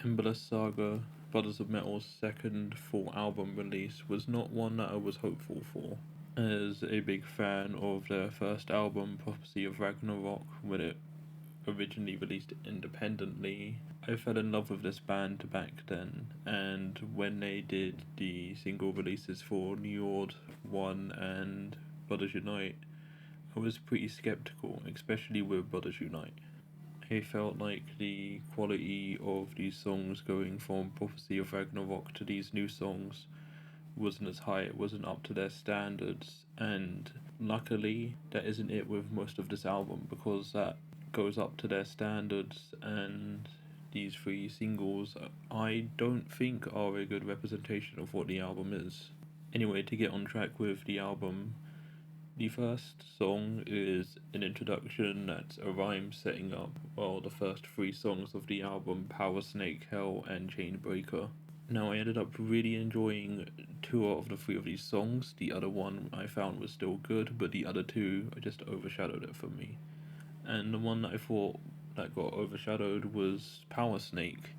Emblas Saga, Brothers of Metal's second full album release, was not one that I was hopeful for. As a big fan of their first album, Prophecy of Ragnarok, when it originally released independently, I fell in love with this band back then, and when they did the single releases for New York 1 and Brothers Unite, I was pretty skeptical, especially with Brothers Unite. I felt like the quality of these songs going from Prophecy of Ragnarok to these new songs wasn't as high, it wasn't up to their standards, and luckily that isn't it with most of this album, because that goes up to their standards, and these three singles I don't think are a good representation of what the album is. Anyway, to get on track with the album, the first song is an introduction that's a rhyme setting up, well, the first three songs of the album, Power Snake, Hell, and Chainbreaker. Now, I ended up really enjoying two out of the three of these songs. The other one I found was still good, but the other two just overshadowed it for me. And the one that I thought that got overshadowed was Power Snake.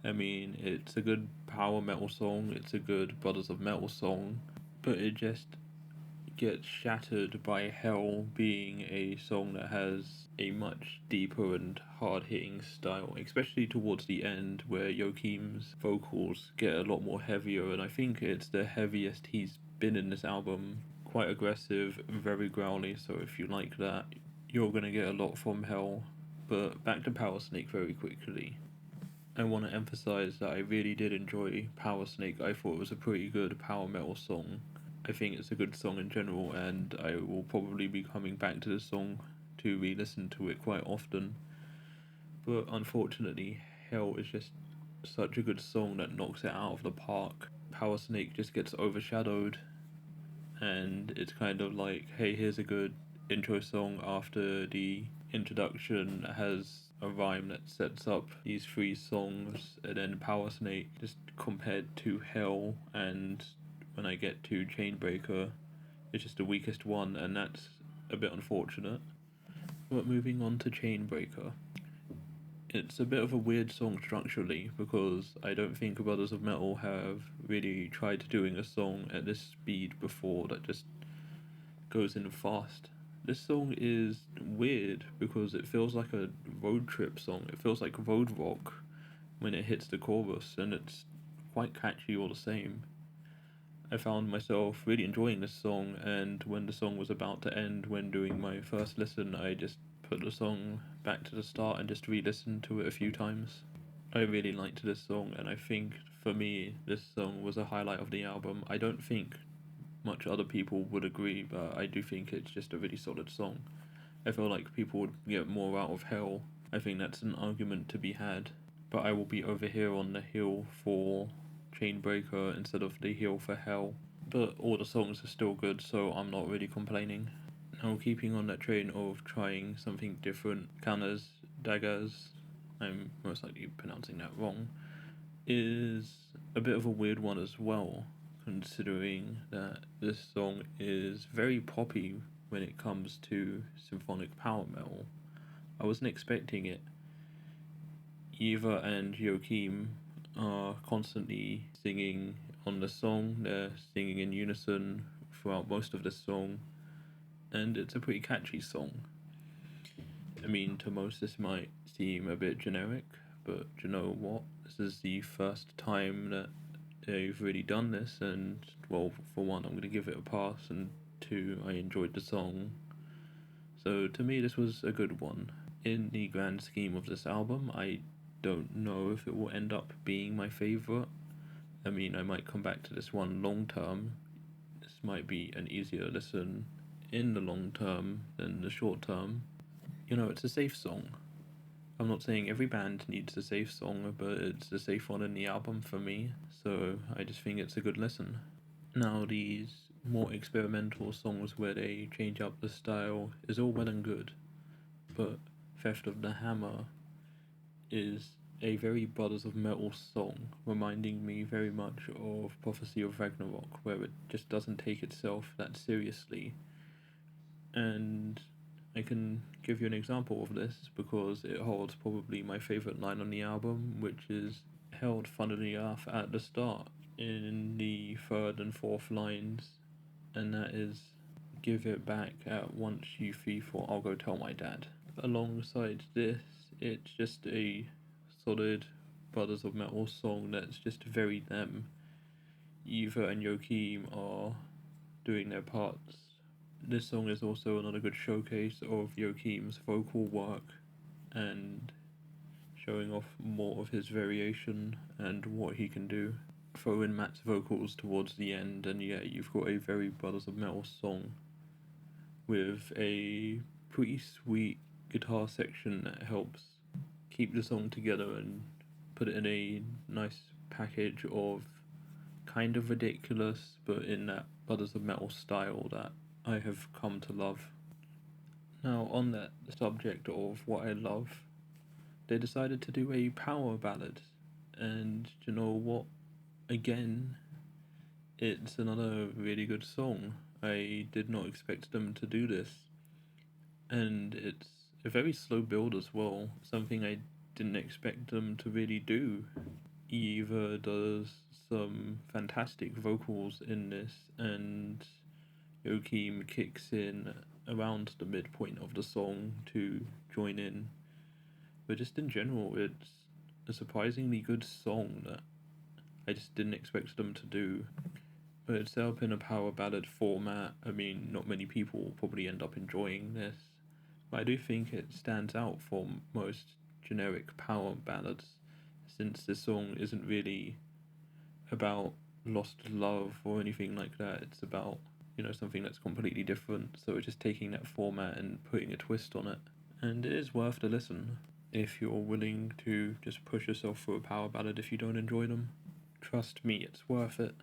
I mean, it's a good power metal song, it's a good Brothers of Metal song, but it just gets shattered by Hell being a song that has a much deeper and hard hitting style, especially towards the end where Joachim's vocals get a lot more heavier, and I think it's the heaviest he's been in this album. Quite aggressive, very growly, so if you like that, you're gonna get a lot from Hell. But back to Power Snake very quickly. I want to emphasize that I really did enjoy Power Snake. I thought it was a pretty good power metal song. I think it's a good song in general, and I will probably be coming back to this song to re-listen to it quite often. But unfortunately, Hell is just such a good song that knocks it out of the park. Power Snake just gets overshadowed, and it's kind of like, hey, here's a good intro song after the introduction has a rhyme that sets up these three songs, and then Power Snake just compared to Hell, and when I get to Chainbreaker, it's just the weakest one, and that's a bit unfortunate. But moving on to Chainbreaker, it's a bit of a weird song structurally, because I don't think Brothers of Metal have really tried doing a song at this speed before that just goes in fast. This song is weird because it feels like a road trip song. It feels like road rock when it hits the chorus, and it's quite catchy all the same. I found myself really enjoying this song, and when the song was about to end, when doing my first listen, I just put the song back to the start and just re-listened to it a few times. I really liked this song, and I think for me, this song was a highlight of the album. I don't think much other people would agree, but I do think it's just a really solid song. I feel like people would get more out of Hell. I think that's an argument to be had, but I will be over here on the hill for Chainbreaker instead of the hill for Hell. But all the songs are still good, so I'm not really complaining. Now, keeping on that train of trying something different, Kanna's Daggers, I'm most likely pronouncing that wrong, is a bit of a weird one as well, considering that this song is very poppy when it comes to symphonic power metal. I wasn't expecting it. Eva and Joachim are constantly singing on the song, they're singing in unison throughout most of the song, and it's a pretty catchy song. I mean, to most this might seem a bit generic, but you know what? This is the first time that they've really done this, and well, for one, I'm going to give it a pass, and two, I enjoyed the song. So to me, this was a good one. In the grand scheme of this album, I don't know if it will end up being my favourite. I mean, I might come back to this one long term. This might be an easier listen in the long term than the short term. You know, it's a safe song. I'm not saying every band needs a safe song, but it's a safe one in the album for me, so I just think it's a good listen. Now, these more experimental songs where they change up the style is all well and good, but Theft of the Hammer is a very Brothers of Metal song, reminding me very much of Prophecy of Ragnarok, where it just doesn't take itself that seriously. And I can give you an example of this because it holds probably my favourite line on the album, which is, held, funnily enough, at the start in the third and fourth lines, and that is give it back at once you thief or I'll go tell my dad. Alongside this, it's just a solid Brothers of Metal song that's just very them. Eva and Joachim are doing their parts. This song is also another good showcase of Joachim's vocal work and showing off more of his variation and what he can do. Throw in Matt's vocals towards the end, and yeah, you've got a very Brothers of Metal song with a pretty sweet guitar section that helps keep the song together and put it in a nice package of kind of ridiculous, but in that Brothers of Metal style that I have come to love. Now, on that subject of what I love, they decided to do a power ballad, and you know what? Again, it's another really good song. I did not expect them to do this, and it's a very slow build as well, something I didn't expect them to really do. Eva does some fantastic vocals in this, and Joachim kicks in around the midpoint of the song to join in. But just in general, it's a surprisingly good song that I just didn't expect them to do. But it's set up in a power ballad format. I mean, not many people will probably end up enjoying this, but I do think it stands out from most generic power ballads, since this song isn't really about lost love or anything like that. It's about, something that's completely different. So it's just taking that format and putting a twist on it. And it is worth the listen if you're willing to just push yourself through a power ballad if you don't enjoy them. Trust me, it's worth it.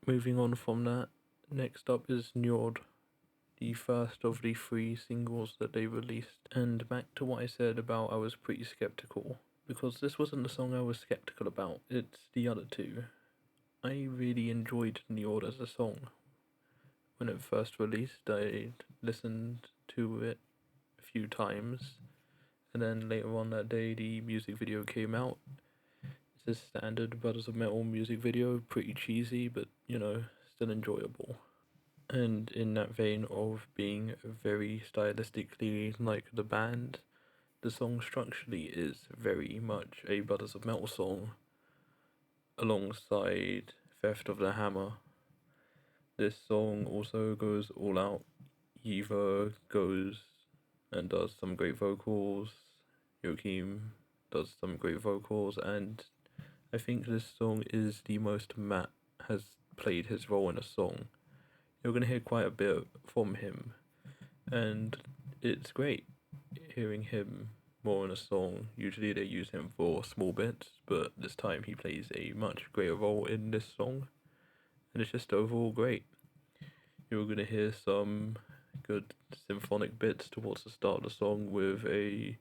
Moving on from that, next up is Njord, the first of the 3 singles that they released. And back to what I said about I was pretty skeptical, because this wasn't the song I was skeptical about, it's the other 2. I really enjoyed Njord as a song. When it first released, I listened to it a few times, and then later on that day the music video came out. It's a standard Brothers of Metal music video, pretty cheesy, but still enjoyable. And in that vein of being very stylistically like the band, the song structurally is very much a Brothers of Metal song alongside Theft of the Hammer. This song also goes all out. Eva goes and does some great vocals, Joachim does some great vocals, and I think this song is the most Matt has played his role in a song. You're going to hear quite a bit from him, and it's great hearing him more in a song. Usually they use him for small bits, but this time he plays a much greater role in this song, and it's just overall great. You're going to hear some good symphonic bits towards the start of the song with a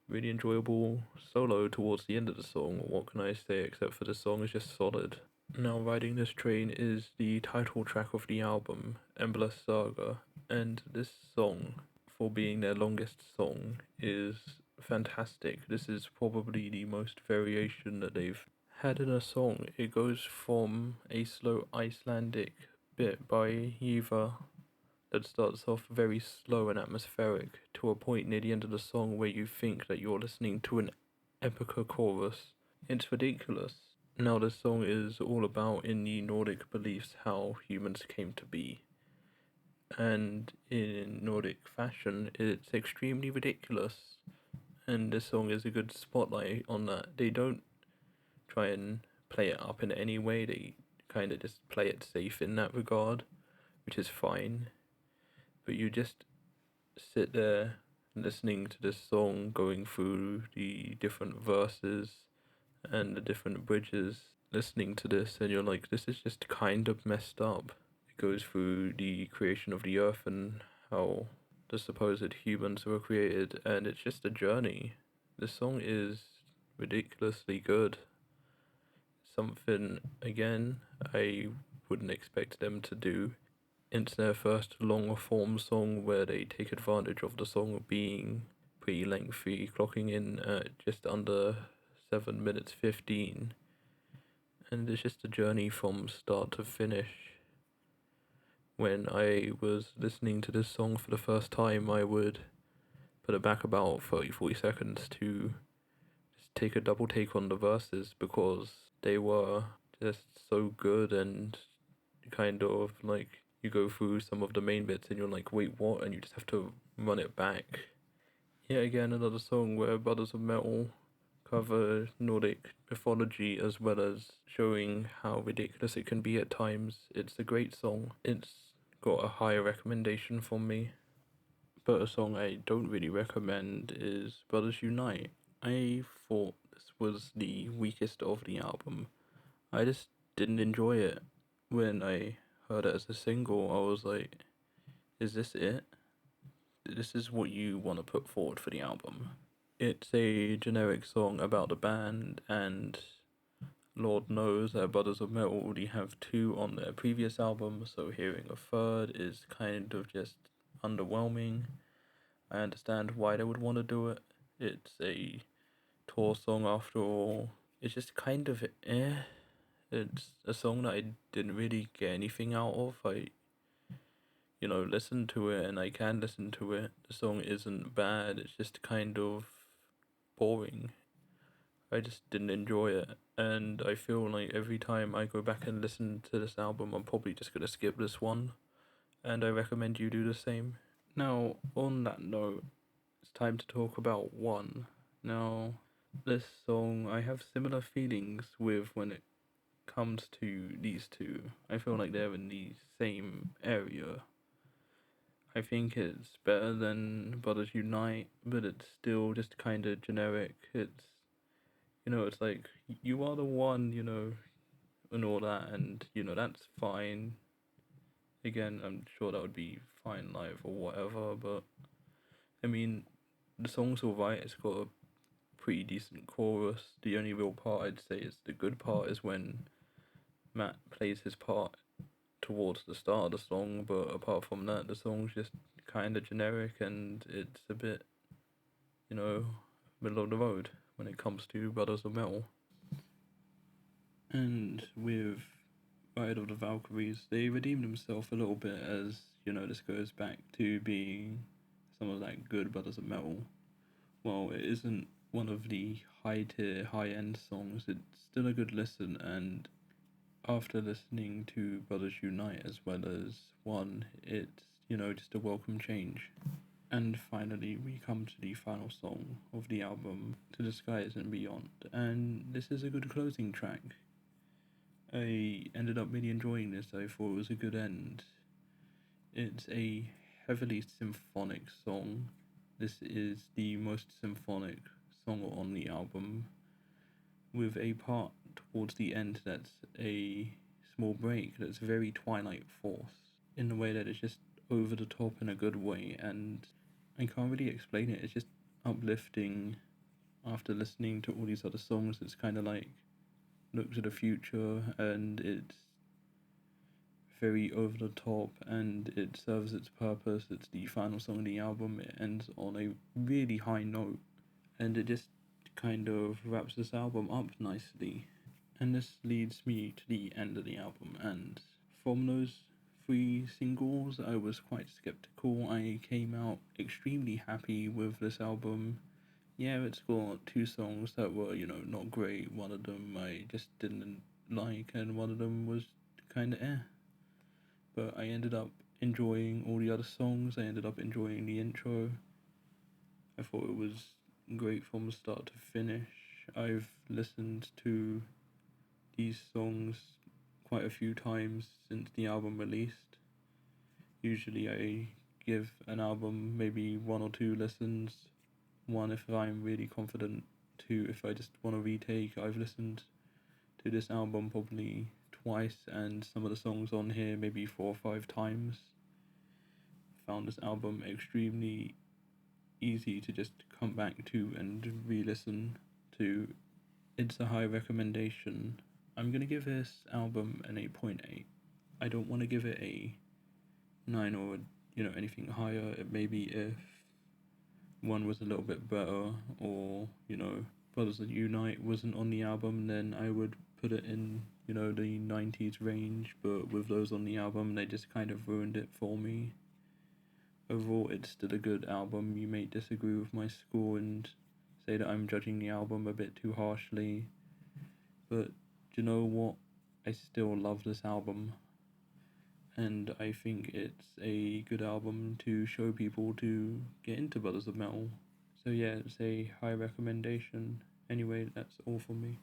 really enjoyable solo towards the end of the song. What can I say except for the song is just solid. Now riding this train is the title track of the album, Emblas Saga, and this song, for being their longest song, is fantastic. This is probably the most variation that they've had in a song. It goes from a slow Icelandic bit by Eva that starts off very slow and atmospheric to a point near the end of the song where you think that you're listening to an epica chorus. It's ridiculous. Now this song is all about, in the Nordic beliefs, how humans came to be. And in Nordic fashion, it's extremely ridiculous. And this song is a good spotlight on that. They don't try and play it up in any way, they kind of just play it safe in that regard, which is fine. But you just sit there listening to this song, going through the different verses and the different bridges, listening to this, and you're like, this is just kind of messed up. It goes through the creation of the earth and how the supposed humans were created, and it's just a journey. This song is ridiculously good. Something, again, I wouldn't expect them to do. It's their first longer form song where they take advantage of the song being pretty lengthy, clocking in at just under 7 minutes 15, and it's just a journey from start to finish. When I was listening to this song for the first time, I would put it back about 30-40 seconds to just take a double take on the verses because they were just so good, and kind of like you go through some of the main bits and you're like, wait, what? And you just have to run it back. Yet again, another song where Brothers of Metal cover Nordic mythology as well as showing how ridiculous it can be at times. It's a great song. It's got a higher recommendation from me. But a song I don't really recommend is Brothers Unite. I thought this was the weakest of the album. I just didn't enjoy it. When I heard it as a single, I was like, is this it? This is what you want to put forward for the album? It's a generic song about the band, and Lord knows that Brothers of Metal already have 2 on their previous album, so hearing a third is kind of just underwhelming. I understand why they would want to do it. It's a tour song after all. It's just kind of It's a song that I didn't really get anything out of. I listen to it and I can listen to it. The song isn't bad, it's just kind of boring. I just didn't enjoy it, and I feel like every time I go back and listen to this album, I'm probably just gonna skip this one, and I recommend you do the same. Now, on that note, it's time to talk about One. Now, this song I have similar feelings with when it comes to these two. I feel like they're in the same area. I think it's better than Brothers Unite, but it's still just kind of generic. It's like, you are the one, and all that, and, that's fine. Again, I'm sure that would be fine live or whatever, but, I mean, the song's alright, it's got a pretty decent chorus. The only real part I'd say is the good part is when Matt plays his part towards the start of the song, but apart from that, the song's just kind of generic, and it's a bit, middle of the road when it comes to Brothers of Metal. And with Ride of the Valkyries, they redeemed themselves a little bit, as, this goes back to being some of that good Brothers of Metal. Well, it isn't one of the high tier, high end songs, it's still a good listen, and after listening to Brothers Unite as well as One, it's, just a welcome change. And finally, we come to the final song of the album, To the Skies and Beyond, and this is a good closing track. I ended up really enjoying this. I thought it was a good end. It's a heavily symphonic song. This is the most symphonic song on the album, with a part towards the end that's a small break that's very Twilight Force, in the way that it's just over the top in a good way, and I can't really explain it. It's just uplifting. After listening to all these other songs, it's kind of like look to the future, and it's very over the top, and it serves its purpose. It's the final song of the album. It ends on a really high note, and it just kind of wraps this album up nicely. And this leads me to the end of the album, and from those 3 singles, I was quite skeptical. I came out extremely happy with this album. Yeah, it's got 2 songs that were, not great. One of them I just didn't like, and one of them was kinda But I ended up enjoying all the other songs. I ended up enjoying the intro. I thought it was great from start to finish. I've listened to these songs quite a few times since the album released. Usually I give an album maybe 1 or 2 listens. 1 if I'm really confident, 2 if I just want to retake. I've listened to this album probably twice, and some of the songs on here maybe 4 or 5 times. Found this album extremely easy to just come back to and re-listen to. It's a high recommendation. I'm gonna give this album an 8.8. I don't want to give it a 9 or anything higher. It maybe if One was a little bit better, or Brothers That Unite wasn't on the album, then I would put it in, the 90s range, but with those on the album, they just kind of ruined it for me. Overall, it's still a good album. You may disagree with my score and say that I'm judging the album a bit too harshly, but do you know what? I still love this album, and I think it's a good album to show people to get into Brothers of Metal. So yeah, it's a high recommendation. Anyway, that's all from me.